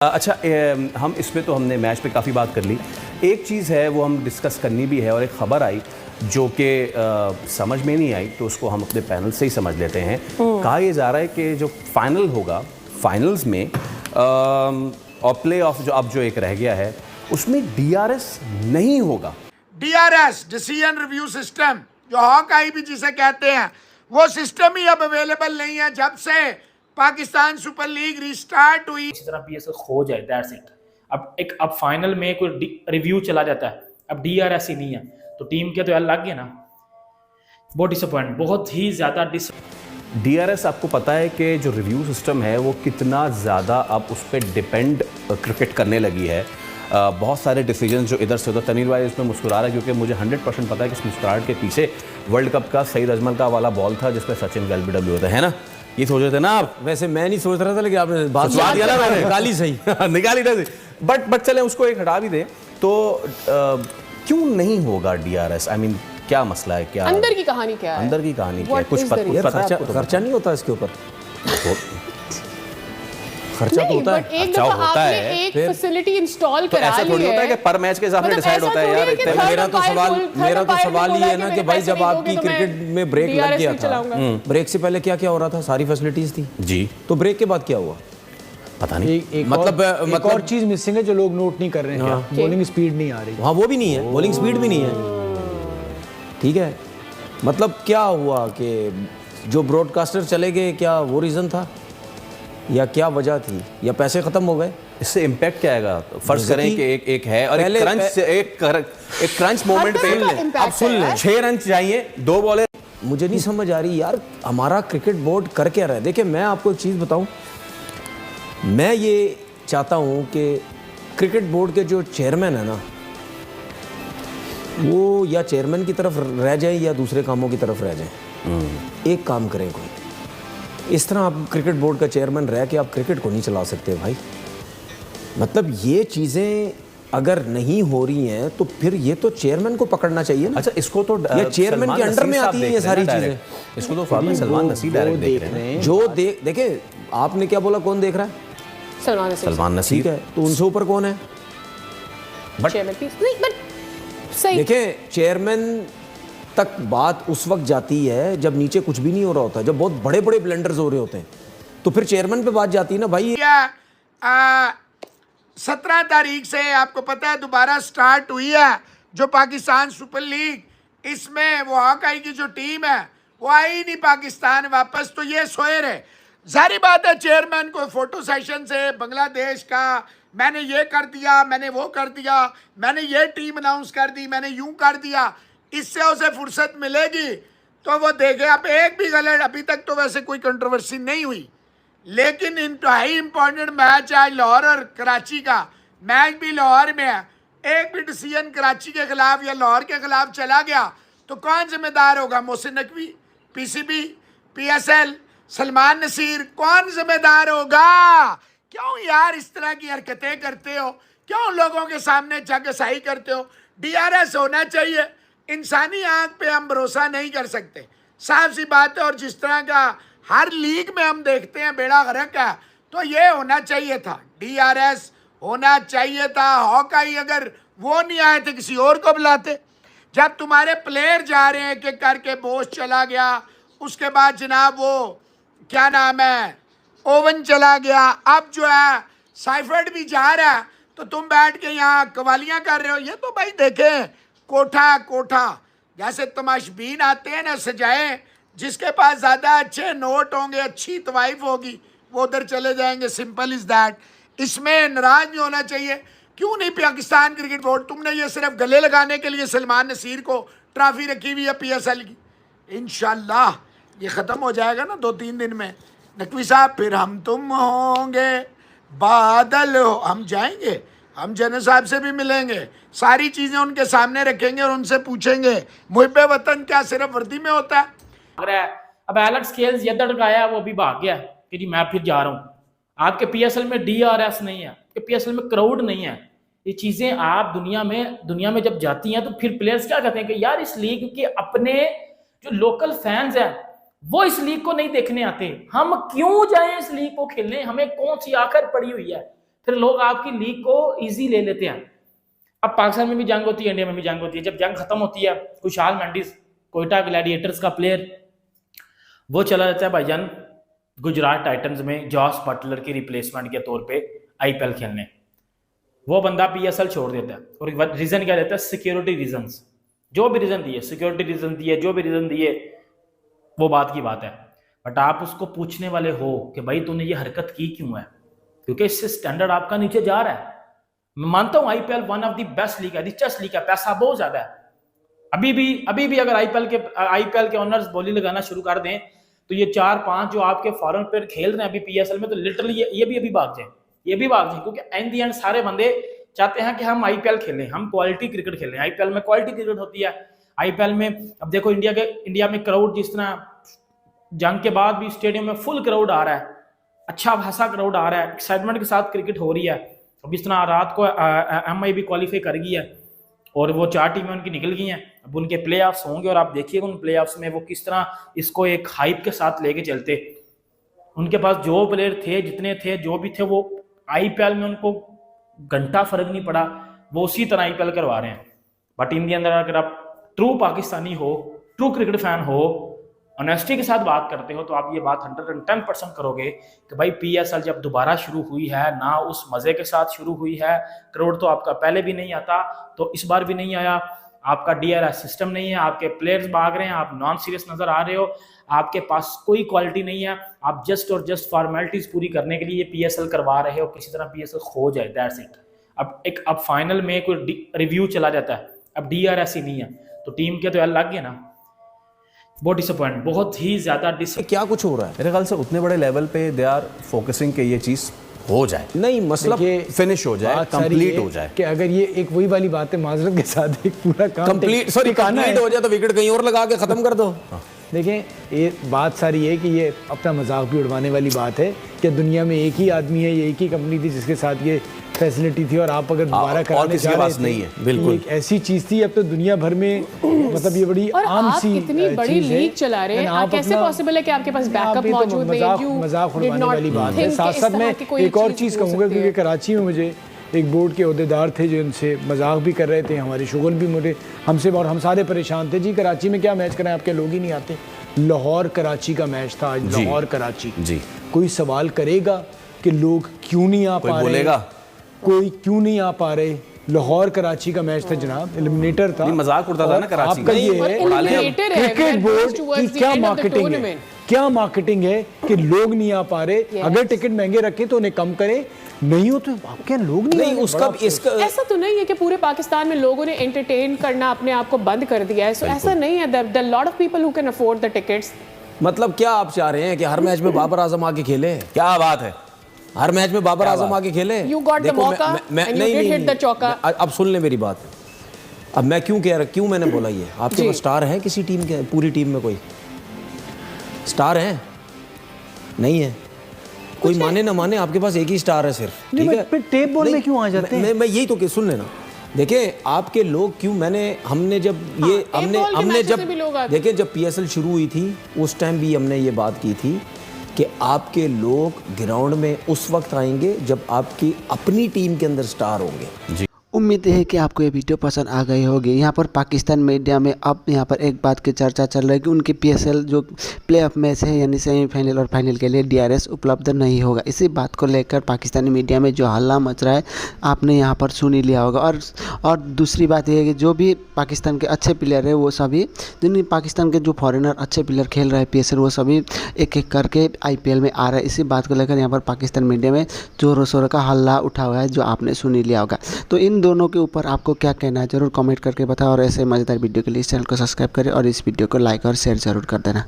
अच्छा हम इसमें तो हमने मैच पे काफ़ी बात कर ली। एक चीज़ है वो हम डिस्कस करनी भी है, और एक ख़बर आई जो कि समझ में नहीं आई, तो उसको हम अपने पैनल से ही समझ लेते हैं। कहा यह जा रहा है कि जो फाइनल होगा, फाइनल्स में और प्ले ऑफ जो एक रह गया है उसमें DRS नहीं होगा। DRS डिसीजन रिव्यू सिस्टम, जो हॉकआई भी जिसे कहते हैं, वो सिस्टम ही अब अवेलेबल नहीं है जब से पाकिस्तान सुपर लीग रिस्टार्ट हुई। इसी तरह PSL खो जाए, दैट्स इट। अब फाइनल में कोई रिव्यू चला जाता है, अब DRS ही नहीं है, तो टीम के तो यार लग गया ना। बहुत डिसअपॉइंट, बहुत ही ज़्यादा DRS आपको पता है कि जो रिव्यू सिस्टम है वो कितना ज़्यादा अब उस पर डिपेंड क्रिकेट करने लगी है। बहुत सारे डिसीजन जो इधर से उधर, तनीर भाई इसमें मुस्कुरा रहा है क्योंकि मुझे 100% पता है कि इस मुस्कुराहट के पीछे वर्ल्ड कप का सईद अजमल का वाला बॉल था जिसमें सचिन का LBW होता है ना। ये सोच रहे थे ना आप? वैसे मैं नहीं सोच रहा था, लेकिन आपने बात दिया ना, मैंने निकाली सही निकाली था। बट चले उसको एक हटा भी दें तो क्यों नहीं होगा DRS? आई मीन क्या मसला है? क्या अंदर की कहानी क्या है? अंदर की कहानी क्या है? कुछ पता है? खर्चा नहीं होता इसके ऊपर? खर्चा तो होता है। एक दफा आपने एक फैसिलिटी इंस्टॉल करा ली है, ऐसा थोड़ी होता है कि पर मैच के हिसाब से डिसाइड होता है यार। मेरा तो सवाल ये है ना कि भाई जब आपकी क्रिकेट में ब्रेक लग गया था, ब्रेक से पहले क्या क्या हो रहा था? सारी फैसिलिटीज थी जी, तो ब्रेक के बाद क्या हुआ पता नहीं। एक और चीज मिसिंग है जो लोग नोट नहीं कर रहे हैं, बॉलिंग स्पीड नहीं आ रही। हाँ, वो भी नहीं है, बॉलिंग स्पीड भी नहीं है। ठीक है, मतलब क्या हुआ कि जो ब्रॉडकास्टर चले गए, क्या वो रीजन था या क्या वजह थी, या पैसे खत्म हो गए? इससे इम्पैक्ट क्या आएगा? फर्ज करें कि एक है और एक क्रंच मोमेंट पे अब सुन ले 6 रन चाहिए, 2 बॉलें। मुझे नहीं समझ आ रही यार, हमारा क्रिकेट बोर्ड कर क्या रहा है? देखिए, मैं आपको एक चीज़ बताऊं, मैं ये चाहता हूं कि क्रिकेट बोर्ड के जो चेयरमैन है ना, वो या चेयरमैन की तरफ रह जाए या दूसरे कामों की तरफ रह जाए। एक काम करें कोई, इस तरह आप क्रिकेट बोर्ड का चेयरमैन रह के आप क्रिकेट को नहीं चला सकते भाई। मतलब ये चीज़ें अगर नहीं हो रही हैं तो फिर ये तो चेयरमैन को पकड़ना चाहिए ना। अच्छा, इसको तो ये चेयरमैन के अंडर में आती हैं ये सारी चीज़ें। इसको तो सलमान नसीर डायरेक्ट देख रहे हैं। जो देखे, आपने क्या बोला, कौन देख रहा है? सलमान नसीर। ठीक है, तो उनसे ऊपर कौन है? देखिए, चेयरमैन तक बात उस वक्त जाती है जब नीचे कुछ भी नहीं हो रहा होता, जब बहुत बड़े बड़े ब्लंडर्स हो रहे होते हैं, तो फिर चेयरमैन पे बात जाती है ना भाई। 17 तारीख से आपको पता है दोबारा स्टार्ट हुई है जो पाकिस्तान सुपर लीग। इसमें वो हॉकआई की जो टीम है वो आई नहीं पाकिस्तान वापस, तो ये सोए रहे। जारी बात है, चेयरमैन को फोटो सेशन से बांग्लादेश का मैंने ये कर दिया, मैंने वो कर दिया, मैंने ये टीम अनाउंस कर दी, मैंने यूं कर दिया, इससे उसे फुर्सत मिलेगी तो वो देखे। अब एक भी गलत, अभी तक तो वैसे कोई कंट्रोवर्सी नहीं हुई, लेकिन इंतहाई इंपॉर्टेंट मैच है लाहौर और कराची का। मैच भी लाहौर में है, एक भी डिसीजन कराची के खिलाफ या लाहौर के खिलाफ चला गया तो कौन जिम्मेदार होगा? मोहसिन नकवी, PCB, PSL, सलमान नसीर, कौन जिम्मेदार होगा? क्यों यार इस तरह की हरकतें करते हो? क्यों लोगों के सामने जगसाई करते हो? DRS होना चाहिए। इंसानी आंख पे हम भरोसा नहीं कर सकते, साफ सी बात है। और जिस तरह का हर लीग में हम देखते हैं बेड़ा गर्क है, तो ये होना चाहिए था, DRS होना चाहिए था। हॉकआई अगर वो नहीं आए थे किसी और को बुलाते। जब तुम्हारे प्लेयर जा रहे हैं कि करके बोस चला गया, उसके बाद जनाब वो क्या नाम है, ओवन चला गया, अब जो है साइफर्ड भी जा रहा है, तो तुम बैठ के यहाँ कवालियाँ कर रहे हो। ये तो भाई देखें, कोठा जैसे तमाशबीन आते हैं ना सजाए, जिसके पास ज़्यादा अच्छे नोट होंगे, अच्छी तवाइफ होगी, वो उधर चले जाएंगे। Simple is that. इसमें नाराज नहीं होना चाहिए। क्यों नहीं पाकिस्तान क्रिकेट बोर्ड, तुमने ये सिर्फ गले लगाने के लिए सलमान नसीर को ट्रॉफी रखी हुई है PSL की। इंशाल्लाह ये ख़त्म हो जाएगा ना 2-3 दिन में नकवी साहब, फिर हम तुम होंगे बादल हो, हम जाएंगे, हम जनरल साहब से भी मिलेंगे, सारी चीज़ें उनके सामने रखेंगे और उनसे पूछेंगे मुहिब्बे वतन क्या सिर्फ वर्दी में होता है? अब एलेक्स केल्स ये दड़काया, वो भी भाग गया कि जी मैं फिर जा रहा हूँ। आपके PSL में DRS नहीं है, आपके PSL में क्राउड नहीं है। ये चीज़ें आप दुनिया में जब जाती हैं तो फिर प्लेयर्स क्या कहते हैं कि यार इस लीग के अपने जो लोकल फैंस हैं वो इस लीग को नहीं देखने आते, हम क्यों जाएं इस लीग को खेलने, हमें कौन सी आखिर पड़ी हुई है? फिर लोग आपकी लीग को ईजी ले लेते हैं। अब पाकिस्तान में भी जंग होती है, इंडिया में भी जंग होती है। जब जंग खत्म होती है, खुशहाल मेंडिस कोयटा ग्लैडिएटर्स का प्लेयर वो चला जाता है भाईजान गुजरात टाइटंस में जॉस बटलर की रिप्लेसमेंट के तौर पे आईपीएल खेलने। वो बंदा पीएसएल छोड़ देता है और रीजन क्या देता है? Security reasons. जो भी रीजन दिए, सिक्योरिटी रीजन दिए, जो भी रीजन दिए, वो बात की बात है। बट आप उसको पूछने वाले हो कि भाई तूने ये हरकत की क्यों है? क्योंकि इससे स्टैंडर्ड आपका नीचे जा रहा है। मैं मानता हूं IPL one of the best league है, रिचेस्ट लीग है, पैसा बहुत ज्यादा है। अभी भी अगर आईपीएल के ओनर्स बोली लगाना शुरू कर दें तो ये 4-5 जो आपके फॉरेन प्लेयर खेल रहे हैं अभी पीएसएल में, तो लिटरली ये भी भाग जाए, ये भी भाग जाए। क्योंकि एंड दी एंड सारे बंदे चाहते हैं कि हम आईपीएल खेलें, हम क्वालिटी क्रिकेट खेलें। आईपीएल में क्वालिटी क्रिकेट होती है। आईपीएल में अब देखो इंडिया में क्राउड, जिस तरह जंग के बाद भी स्टेडियम में फुल क्राउड आ रहा है, अच्छा खासा क्राउड आ रहा है, एक्साइटमेंट के साथ क्रिकेट हो रही है। अब इस तरह रात को एमआई भी क्वालिफाई कर गई है और वो 4 टीमें उनकी निकल गई हैं। अब उनके प्ले ऑफ्स होंगे और आप देखिएगा उन प्ले ऑफ्स में वो किस तरह इसको एक हाइप के साथ लेके चलते। उनके पास जो प्लेयर थे, जितने थे, जो भी थे, वो आईपीएल में उनको घंटा फर्क नहीं पड़ा, वो उसी तरह आईपीएल करवा रहे हैं। बट इन दी अंदर अगर आप ट्रू पाकिस्तानी हो, ट्रू क्रिकेट फैन हो, ऑनेस्टी के साथ बात करते हो, तो आप ये बात 110% करोगे कि भाई पीएसएल जब दोबारा शुरू हुई है ना उस मजे के साथ शुरू हुई है। करोड़ तो आपका पहले भी नहीं आता, तो इस बार भी नहीं आया। आपका डीआरएस सिस्टम नहीं है, आपके प्लेयर्स भाग रहे हैं, आप नॉन सीरियस नजर आ रहे हो, आपके पास कोई क्वालिटी नहीं है, आप जस्ट फॉर्मेलिटीज पूरी करने के लिए ये पीएसएल करवा रहे हो। किसी तरह पीएसएल खो जाए, दैट्स इट। अब फाइनल में कोई रिव्यू चला जाता है, अब डीआरएस ही नहीं है, तो टीम के तो लग गए ना। बहुत डिसअपॉइंट, बहुत ही ज्यादा क्या कुछ हो रहा है? मेरे ख्याल से उतने बड़े लेवल पे दे आर फोकसिंग कि ये चीज़ हो जाए, नहीं मतलब फिनिश हो जाए, कंप्लीट हो जाए। कि अगर ये एक वही वाली बात है, माजरत के साथ एक पूरा काम कंप्लीट हो जाए तो विकेट कहीं और लगा के खत्म कर दो। देखें, ये बात सारी है कि ये अपना मजाक भी उड़वाने वाली बात है कि दुनिया में एक ही आदमी है, ये एक ही कंपनी थी जिसके साथ ये फैसिलिटी थी, और आप अगर दोबारा कराने जा रहे थे, नहीं है, बिल्कुल एक ऐसी चीज थी। अब तो दुनिया भर में मतलब ये बड़ी आम सी इतनी बड़ी लीग चला रहे हैं, कैसे पॉसिबल है कि आपके पास बैकअप मौजूद नहीं? मजाक उड़वाने वाली बात है। साथ साथ मैं एक और चीज कहूँगा, क्योंकि कराची में मुझे एक बोर्ड के अहदेदार थे जो उनसे मजाक भी कर रहे थे, हमारी शुगल भी मुझे हमसे, और हम सारे परेशान थे जी कराची में क्या मैच कराएं, आपके लोग ही नहीं आते। लाहौर कराची का मैच था आज, लाहौर कराची जी। कोई सवाल करेगा कि लोग क्यों नहीं आ पा रहे? बोलेगा कोई क्यों नहीं आ पा रहे? लाहौर कराची का मैच था जनाब, एलिमिनेटर था, मजाक उड़ता था ना कराची का। ये क्रिकेट बोर्ड की क्या मार्केटिंग है कि लोग नहीं आ पा रहे? अगर टिकट महंगे रखे तो उन्हें कम करें, नहीं हो तो आपके लोग नहीं उसका ऐसा तो नहीं है कि पूरे पाकिस्तान में लोगों ने एंटरटेन करना अपने आप को बंद कर दिया है। ऐसा नहीं है, there are lot of people who can afford the tickets. मतलब क्या आप चाह रहे हैं कि हर मैच में बाबर आजम आके खेले? क्या बात है, हर मैच में बाबर आजम आके खेले? यू गॉट द मौका and you did hit the चौका। अब सुन ले मेरी बात, अब मैं क्यों मैंने बोला ये, आपके पास स्टार है किसी टीम के? पूरी टीम में कोई स्टार है? नहीं है। कोई माने ना माने, आपके पास एक ही स्टार है सिर्फ, ठीक है? फिर टेप बॉल में क्यों आ जाते हैं? मैं यही तो सुन लेना। देखिए आपके लोग क्यों, हमने जब देखिए जब पीएसएल शुरू हुई थी उस टाइम भी हमने ये बात की थी कि आपके लोग ग्राउंड में उस वक्त आएंगे जब आपकी अपनी टीम के अंदर स्टार होंगे। जी, उम्मीद है कि आपको ये वीडियो पसंद आ गई होगी। यहाँ पर पाकिस्तान मीडिया में अब यहाँ पर एक बात की चर्चा चल रही है कि उनकी पीएसएल जो प्लेऑफ मैच है यानी सेमीफाइनल और फाइनल के लिए डीआरएस उपलब्ध नहीं होगा। इसी बात को लेकर पाकिस्तानी मीडिया में जो हल्ला मच रहा है आपने यहाँ पर सुन ही लिया होगा। और दूसरी बात यह है कि जो भी पाकिस्तान के अच्छे प्लेयर है वो सभी, जिन पाकिस्तान के जो फॉरेनर अच्छे प्लेयर खेल रहे हैं पीएसएल, वो सभी एक एक करके आईपीएल में आ रहे हैं। इसी बात को लेकर यहाँ पर पाकिस्तान मीडिया में जोरों शोरों का हल्ला उठा हुआ है, जो आपने सुन ही लिया होगा। तो इन दोनों के ऊपर आपको क्या कहना है जरूर कमेंट करके बताओ, और ऐसे मज़ेदार वीडियो के लिए इस चैनल को सब्सक्राइब करें और इस वीडियो को लाइक और शेयर जरूर कर देना।